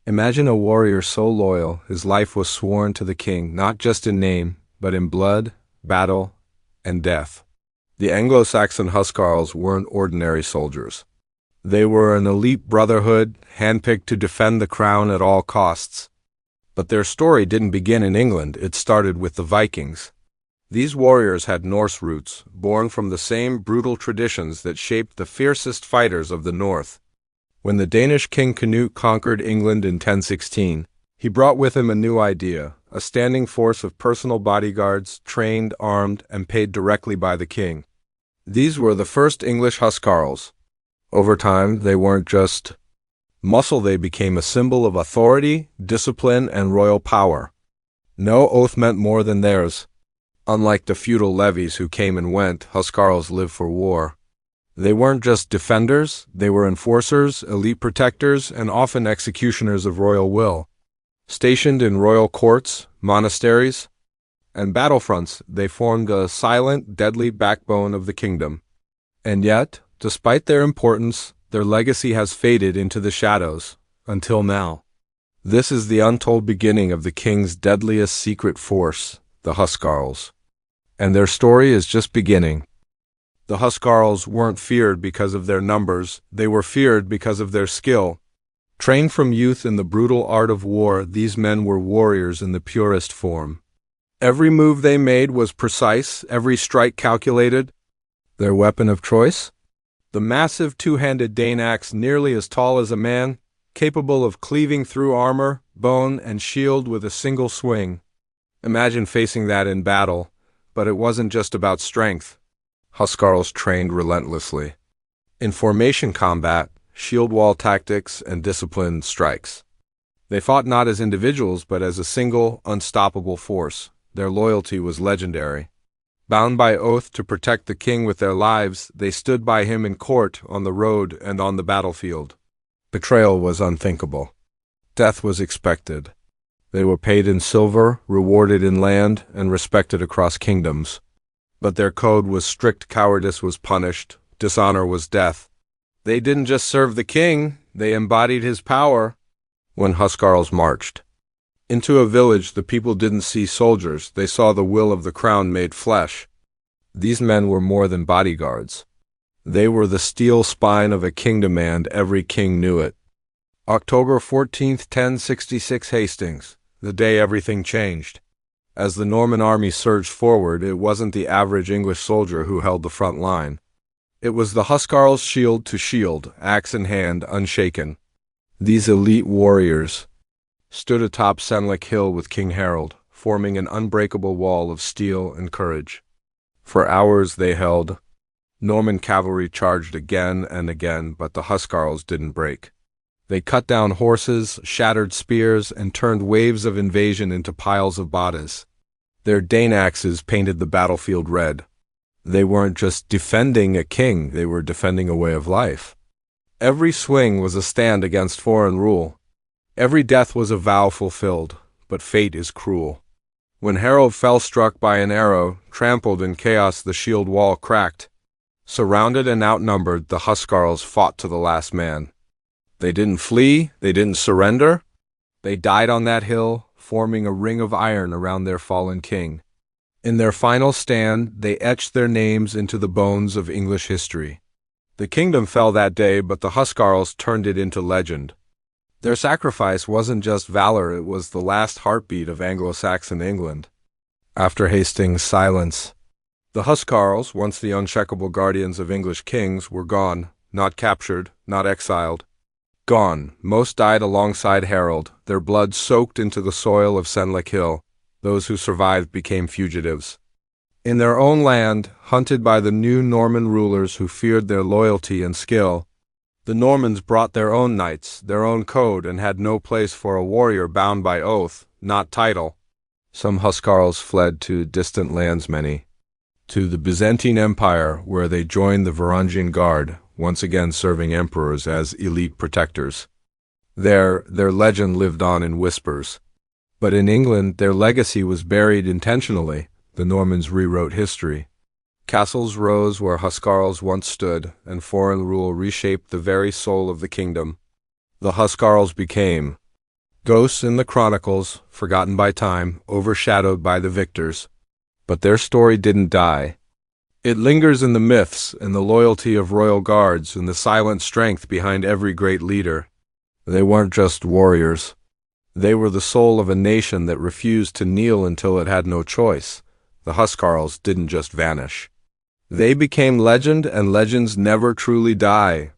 Imagine a warrior so loyal, his life was sworn to the king, not just in name, but in blood, battle, and death. The Anglo-Saxon Huscarls weren't ordinary soldiers. They were an elite brotherhood, handpicked to defend the crown at all costs. But their story didn't begin in England, it started with the Vikings. These warriors had Norse roots, born from the same brutal traditions that shaped the fiercest fighters of the North. When the Danish King Cnut conquered England in 1016, he brought with him a new idea, a standing force of personal bodyguards, trained, armed, and paid directly by the king. These were the first English Huscarls. Over time, they weren't just muscle, they became a symbol of authority, discipline, and royal power. No oath meant more than theirs. Unlike the feudal levies who came and went, Huscarls lived for war. They weren't just defenders, they were enforcers, elite protectors, and often executioners of royal will. Stationed in royal courts, monasteries, and battlefronts, they formed a silent, deadly backbone of the kingdom. And yet, despite their importance, their legacy has faded into the shadows, until now. This is the untold beginning of the king's deadliest secret force, the Huscarls. And their story is just beginning. The Huscarls weren't feared because of their numbers, they were feared because of their skill. Trained from youth in the brutal art of war, these men were warriors in the purest form. Every move they made was precise, every strike calculated. Their weapon of choice? The massive two-handed Dane axe, nearly as tall as a man, capable of cleaving through armor, bone, and shield with a single swing. Imagine facing that in battle, but it wasn't just about strength. Huscarls trained relentlessly. In formation combat, shield wall tactics, and disciplined strikes. They fought not as individuals, but as a single, unstoppable force. Their loyalty was legendary. Bound by oath to protect the king with their lives, they stood by him in court, on the road, and on the battlefield. Betrayal was unthinkable. Death was expected. They were paid in silver, rewarded in land, and respected across kingdoms. But their code was strict. Cowardice was punished, dishonor was death. They didn't just serve the king, they embodied his power. When Huscarls marched into a village, the people didn't see soldiers, they saw the will of the crown made flesh. These men were more than bodyguards. They were the steel spine of a kingdom, and every king knew it. October 14th, 1066, Hastings, the day everything changed. As the Norman army surged forward, it wasn't the average English soldier who held the front line. It was the Huscarls, shield to shield, axe in hand, unshaken. These elite warriors stood atop Senlac Hill with King Harold, forming an unbreakable wall of steel and courage. For hours they held. Norman cavalry charged again and again, but the Huscarls didn't break. They cut down horses, shattered spears, and turned waves of invasion into piles of bodies. Their Dane axes painted the battlefield red. They weren't just defending a king, they were defending a way of life. Every swing was a stand against foreign rule. Every death was a vow fulfilled, but fate is cruel. When Harold fell struck by an arrow, trampled in chaos, the shield wall cracked. Surrounded and outnumbered, the Huscarls fought to the last man. They didn't flee, they didn't surrender. They died on that hill, forming a ring of iron around their fallen king. In their final stand, they etched their names into the bones of English history. The kingdom fell that day, but the Huscarls turned it into legend. Their sacrifice wasn't just valor, it was the last heartbeat of Anglo-Saxon England. After Hastings' silence, the Huscarls, once the uncheckable guardians of English kings, were gone, not captured, not exiled. Gone. Most died alongside Harold, their blood soaked into the soil of Senlac Hill. Those who survived became fugitives. In their own land, hunted by the new Norman rulers who feared their loyalty and skill, the Normans brought their own knights, their own code, and had no place for a warrior bound by oath, not title. Some Huscarls fled to distant lands, many to the Byzantine Empire, where they joined the Varangian Guard, once again serving emperors as elite protectors. There, their legend lived on in whispers. But in England, their legacy was buried intentionally. The Normans rewrote history. Castles rose where Huscarls once stood, and foreign rule reshaped the very soul of the kingdom. The Huscarls became Ghosts in the chronicles, forgotten by time, overshadowed by the victors. But their story didn't die. It lingers in the myths, in the loyalty of royal guards, in the silent strength behind every great leader. They weren't just warriors. They were the soul of a nation that refused to kneel until it had no choice. The Huscarls didn't just vanish. They became legend, and legends never truly die.